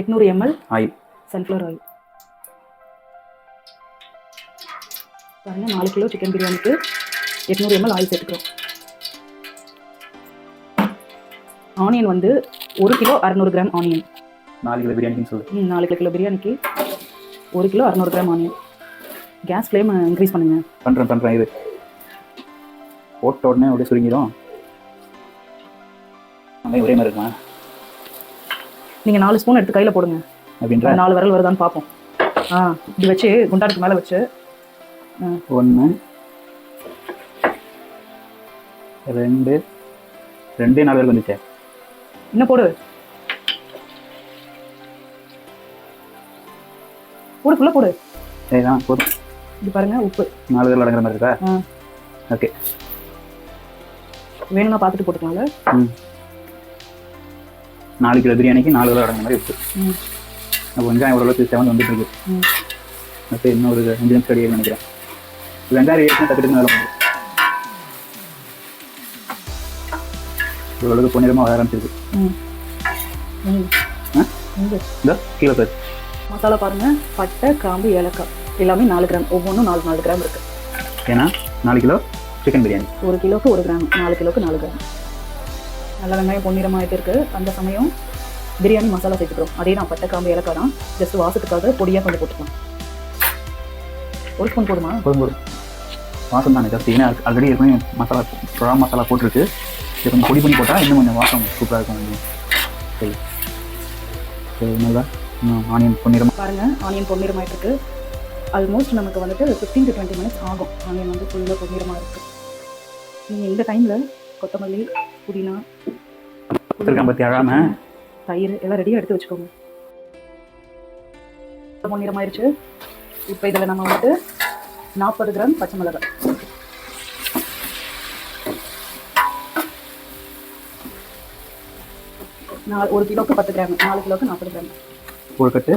800 ml oil, sunflower oil. பாருங்கள், 4 kilo chicken பிரியாணிக்கு 800 ml oil சேர்த்துக்கிறோம். ஆனியன் வந்து 1 கிலோ 600 கிராம் ஆனியன். 4 கிலோ பிரியாணின்னு சொல்லு. 4 கிலோ பிரியாணிக்கு 1 kilo 600 gram onion. Gas flame increase பண்ணுங்க. பண்ணுறேன். இது போட்ட உடனே அப்படியே சுருங்கிடும். ஒரே மாதிரி இருக்குமா? நீங்கள் 4 ஸ்பூன் எடுத்து கையில் போடுங்க. அப்படின்ற 4 விரல் வருதான்னு பார்ப்போம். இப்படி வச்சு குண்டாடுக்கு மேலே வச்சு 1 2 4 பேருக்கு வந்துச்சே. இன்னும் போடு ஃபுல்லாக போடு. சரிதான், போதும். இது பாருங்க, உப்பு 4 பேர் அடங்குற மாதிரி இருக்கா? ஓகே, வேணும்னா பார்த்துட்டு போட்டுக்கலாம்ல. 4 கிலோ பிரியாணிக்கு 4 பேர் அடங்குற மாதிரி உப்பு. அப்போ வெங்காயம் ஓரளவுக்கு 7 வந்துட்டு இருக்கு. ஓகே, இன்னும் ஒரு 5 நிமிஷம் ரெடி நினைக்கிறேன். வெங்காயம் ஏற்கனவே தப்பிட்டு வேலை பண்ணுது. ஓரளவுக்கு பொன்னிறமாக வர ஆரம்பிச்சிருக்கு. கீழே சார் மசாலா பாருங்க, பட்டை, கிராம்பு, ஏலக்காய் எல்லாமே 4 கிராம், ஒவ்வொன்றும் 4 கிராம் இருக்கு. ஏன்னா 4 கிலோ சிக்கன் பிரியாணி, 1 கிலோக்கு 1 கிராம், 4 கிலோக்கு 4 கிராம். நல்ல வெங்காயம் பொன்னிறமாகிட்டு இருக்கு. அந்த சமயம் பிரியாணி மசாலா சேர்த்துக்கிறோம். அதே தான், பட்டை, கிராம்பு, ஏலக்காய் தான். ஜஸ்ட் வாசத்துக்காக பொடியாக கொஞ்சம் போட்டுக்கலாம். 1 ஸ்பூன் போதுமா? போதும். வாசம் தானே ஜாஸ்தி. ஏன்னா ஆல்ரெடி ஏற்கனவே மசாலா மசாலா போட்டிருக்கு. இது கொஞ்சம் பொடி பண்ணி போட்டால் இன்னும் கொஞ்சம் வாசம் சூப்பராக இருக்கும். சரி, நல்லா ஆனியன் பொன்னிறமாக பாருங்கள். ஆனியன் பொன்னிறமாயிட்டு இருக்கு. ஆல்மோஸ்ட் நமக்கு வந்துட்டு 15 to 20 மினிட்ஸ் ஆகும். ஆனியன் வந்து ஃபுல்லாக பொன்னிறமாக இருக்குது. நீங்கள் இந்த டைமில் கொத்தமல்லி, புதினா, பற்றி அழாமல் தயிர் எல்லாம் ரெடியாக எடுத்து வச்சுக்கோங்க. பொன்னிறமாயிருச்சு. இப்போ இதில் நம்ம வந்துட்டு 40 கிராம் பச்சை மிளகாய், 1 கிலோக்கு 10 கிராம், 4 கிலோக்கு 40 கிராம். 1 கட்டு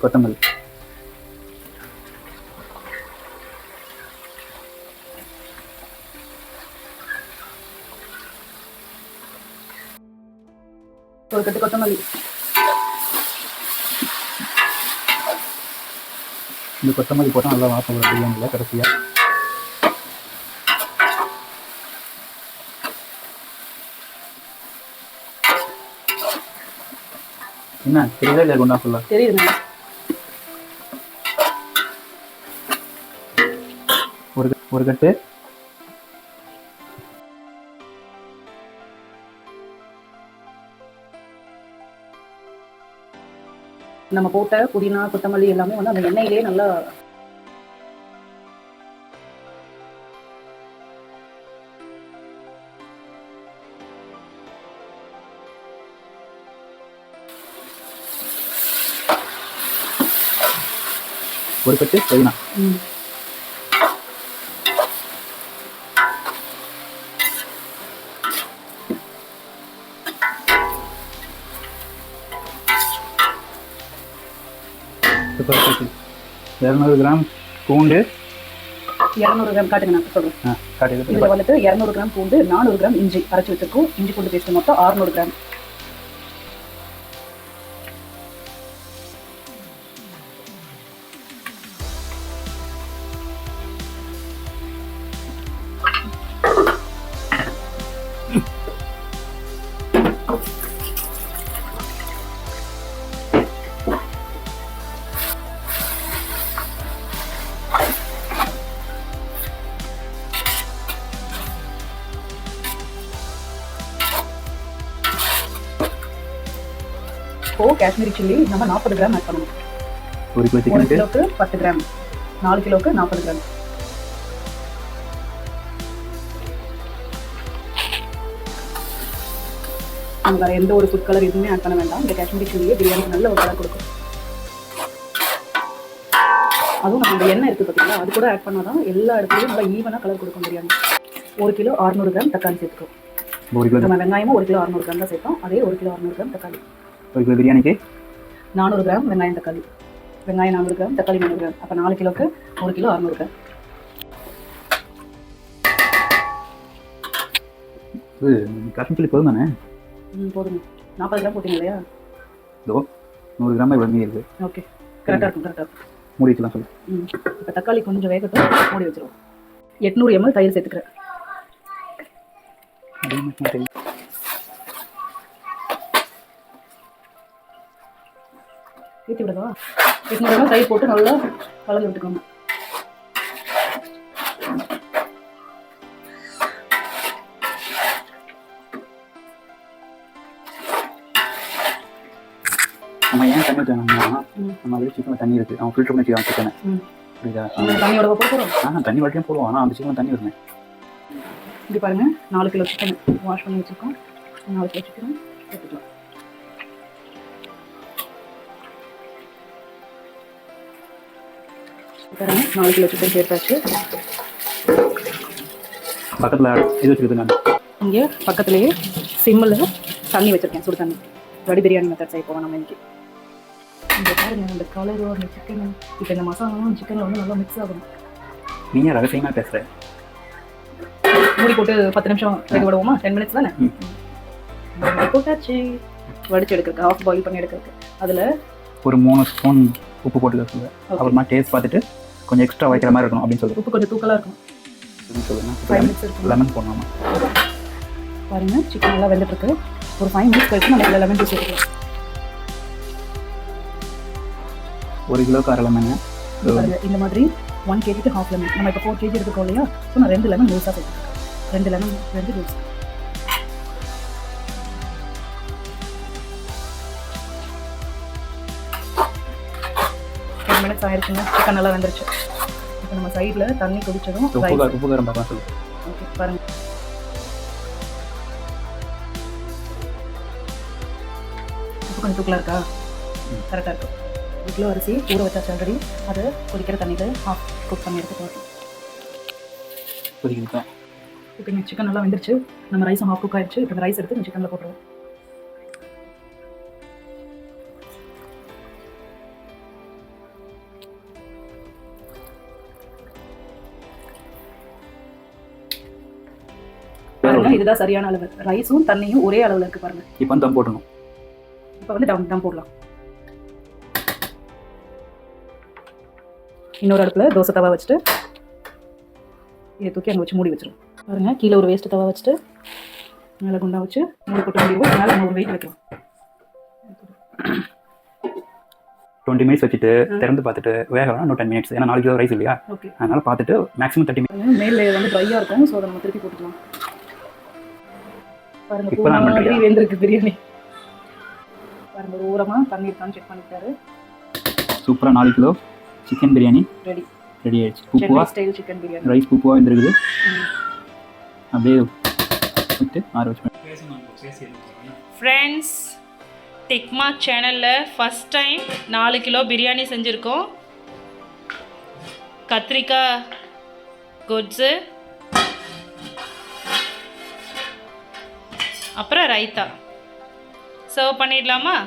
கொத்தமல்லி, 1 கட்டு கொத்தமல்லி. இந்த கொத்தமல்லி போட்டால் நல்லா வாசம் வரும் பிரியாணியில் கடைசியாக. என்ன தெரியல இல்லை குண்டா ஃபுல்லாக தெரியுதுங்க. ஒரு கட்டு நம்ம போட்ட புதினா, கொத்தமல்லி எல்லாமே வந்து அந்த எண்ணெயிலே நல்லா ஒரு கட்டு புதினா. சூப்பர். 200 கிராம் பூண்டு, 200 கிராம் காட்டுங்க, நான் சொல்கிறேன். இதில் வந்துட்டு 200 கிராம் பூண்டு, 400 கிராம் இஞ்சி அரைச்சி வச்சிருக்கோம். இஞ்சி பூண்டு பேஸ்ட் மொத்தம் 600 கிராம். இப்போ காஷ்மீரி சில்லி நம்ம 40 கிராம் ஆட் பண்ணணும். 1 கிலோக்கு 10 கிராம், 4 கிலோக்கு 40 கிராம். நம்ம வேறு எந்த ஒரு ஃபுட் கலர் எதுவுமே ஆட் பண்ண வேண்டாம். இந்த காஷ்மீரி சில்லியே பிரியாணிக்கு நல்ல ஒரு கலர் கொடுக்கும். அதுவும் நம்ம இந்த எண்ணெய் இருக்குது பார்த்தீங்களா, அது கூட ஆட் பண்ணால் தான் எல்லா இடத்துலையும் நல்லா ஈவனாக கலர் கொடுக்கும் பிரியாணி. 1 கிலோ 600 கிராம் தக்காளி சேர்த்துக்கோம். நம்ம வெங்காயமும் 1 கிலோ 600 கிராம் தான் சேர்த்தோம். அதே 1 கிலோ 600 கிராம் தக்காளி. 1 கிலோ பிரியாணிக்கு 400 கிராம் வெங்காயம், தக்காளி. வெங்காயம் 400 கிராம், தக்காளி 400 கிராம். அப்போ 4 கிலோக்கு 1 கிலோ 600 கிராம். காஷ்மீர் சில்லி போதும் தானே? போதுங்க. 40 கிராம் போட்டிங்க இல்லையா? இதோ 100 கிராம் இவ்வளோ மீதி இருக்குது. ஓகே, கரெக்டாக இருக்கும். மூடி வச்சுலாம் சொல்லு. இப்போ தக்காளி கொஞ்சம் வேகட்டும், மூடி வச்சிருவோம். 800 ml தயிர் சேர்த்துக்கிறேன். ஊற்றி விடுதா? 800 ml தயிர் போட்டு நல்லா கலந்து விட்டுக்கோங்க. நம்ம ஏன் தண்ணி ஊற்றணும்னா நம்ம அதில் சிக்கனில் தண்ணி இருக்குது. அவன் ஃபில்டர் பண்ணி வச்சுக்கலாம் சிக்கனை. புரியுதா? தண்ணியோட போடுறோம். தண்ணி வரைக்கும் போடுவோம், ஆனால் அந்த சிக்கனில் தண்ணி வருங்க. இப்படி பாருங்க, 4 கிலோ சிக்கன் வாஷ் பண்ணி வச்சுருக்கோம். 4 கிலோ சிக்கன் எடுத்துக்கலாம். பாருங்க, 4 கிலோ சிக்கன் சேர்த்தாச்சு. பக்கத்தில் இது வச்சுருக்குது. நான் இங்கே பக்கத்துலேயே சிம்மில் தண்ணி வச்சுருக்கேன், சுடு தண்ணி. வடி பிரியாணி மெத்தட் செய்ய போவோம் நம்ம இன்னைக்கு. இந்த பாருங்க, இந்த கலரும் அந்த சிக்கனும் இப்போ இந்த மசாலாவும் சிக்கனில் வந்து நல்லா மிக்ஸ் ஆகணும். நீங்கள் ரகசியமாக பேசுகிற. மூடி போட்டு 10 நிமிஷம் வேக விடுவோமா? 10 மினிட்ஸ் தானே போட்டாச்சு. வடிச்சு எடுக்கிறதுக்கு, ஆஃப் பாயில் பண்ணி எடுக்கிறதுக்கு அதில் ஒரு 3 ஸ்பூன் உப்பு போட்டு சொல்லுங்க. அப்புறமா டேஸ்ட் பார்த்துட்டு கொஞ்சம் எக்ஸ்ட்ரா வைக்கிற மாதிரி இருக்கணும் அப்படின்னு சொல்லுங்கள். உப்பு கொஞ்சம் தூக்கலாக இருக்கும் சொல்லுங்கள். 5 மினிட்ஸ் இருக்கும். லெமன் போடலாமா? பாருங்கள், சிக்கன் நல்லா வெந்துட்டுருக்கு. ஒரு 5 மினிட்ஸ் கழிச்சு நம்ம இதில் லெமன் ஜூஸ் எடுக்கலாம். 1 கிலோக்கு அரை லெமன். இந்த மாதிரி 1 kg ஹாஃப் லெமன். நம்ம இப்போ 4 kg எடுத்துக்கோ இல்லையா? ஸோ நான் 2 லெமன் ஜூஸாக சேர்த்துக்கிறேன். 2 லெமன் 2 ஜூஸ். மினிட்ஸ் ஆயிருக்குங்க. சிக்கன் நல்லா வந்துருச்சு. இப்போ நம்ம சைடில் தண்ணி குடிச்சதும் உப்பு காரம் பார்க்கலாம் சொல்லு. ஓகே, பாருங்கள். உப்பு கொஞ்சம் தூக்கலாக இருக்கா? கரெக்டாக இருக்கும். 1 கிலோ அரிசி ஊற வச்சாச்சு ஆல்ரெடி. அதை கொதிக்கிற தண்ணியில் ஹாஃப் குக் பண்ணி எடுத்து போகிறோம். கொதிக்குது. இப்போ இங்கே சிக்கன் நல்லா வந்துருச்சு. நம்ம ரைஸும் ஹாஃப் குக் ஆகிடுச்சு. இப்போ இந்த ரைஸ் எடுத்து இந்த சிக்கனில் போட்டுருவோம். பாருங்க, இதுதான் சரியான அளவு. ரைஸும் தண்ணியும் ஒரே அளவில் இருக்குது பாருங்க. இப்போ தம் போடணும். இப்போ வந்து தம் போடலாம். இன்னொரு அடுப்பில் தோசை தவா வச்சுட்டு இதை தூக்கி அங்கே வச்சு மூடி வச்சிடும். பாருங்க, கீழே ஒரு வேஸ்ட்டு தவா வச்சுட்டு மேலே குண்டா வச்சு மூடி போட்டு மூடிடுவோம். அதனால நம்ம ஒரு வெயிட் வைக்கலாம். 20 மினிட்ஸ் வச்சுட்டு திறந்து பார்த்துட்டு வேக வேணா இன்னும் 10 மினிட்ஸ். ஏன்னா 4 கிலோ ரைஸ் இல்லையா? ஓகே, அதனால பார்த்துட்டு மேக்ஸிமம் 30 மினிட்ஸ். மேலே வந்து ட்ரையாக இருக்கும். ஸோ அதை நம்ம திருப்பி போட்டுக்கலாம். பாருங்க, இப்போ நான் மாதிரி வெந்திருக்கு பிரியாணி. பாருங்க, ஒரு ஓரமாக தண்ணி இருக்கான்னு செக் பண்ணிட்டாரு. சூப்பராக 4 கிலோ சிக்கன் பிரியாணி ரெடி ஆயிடுச்சு. பூப்புவா ஸ்டைல் சிக்கன் பிரியாணி. ரைஸ் பூப்புவா வந்துருக்குது. அப்படியே விட்டு ஆற வச்சு. ஃப்ரெண்ட்ஸ், டிக்மா சேனலில் ஃபஸ்ட் டைம் 4 கிலோ பிரியாணி செஞ்சுருக்கோம். கத்திரிக்காய் கொஜ்ஜு, அப்புறம் ரைத்தா. சர்வ் பண்ணிடலாமா?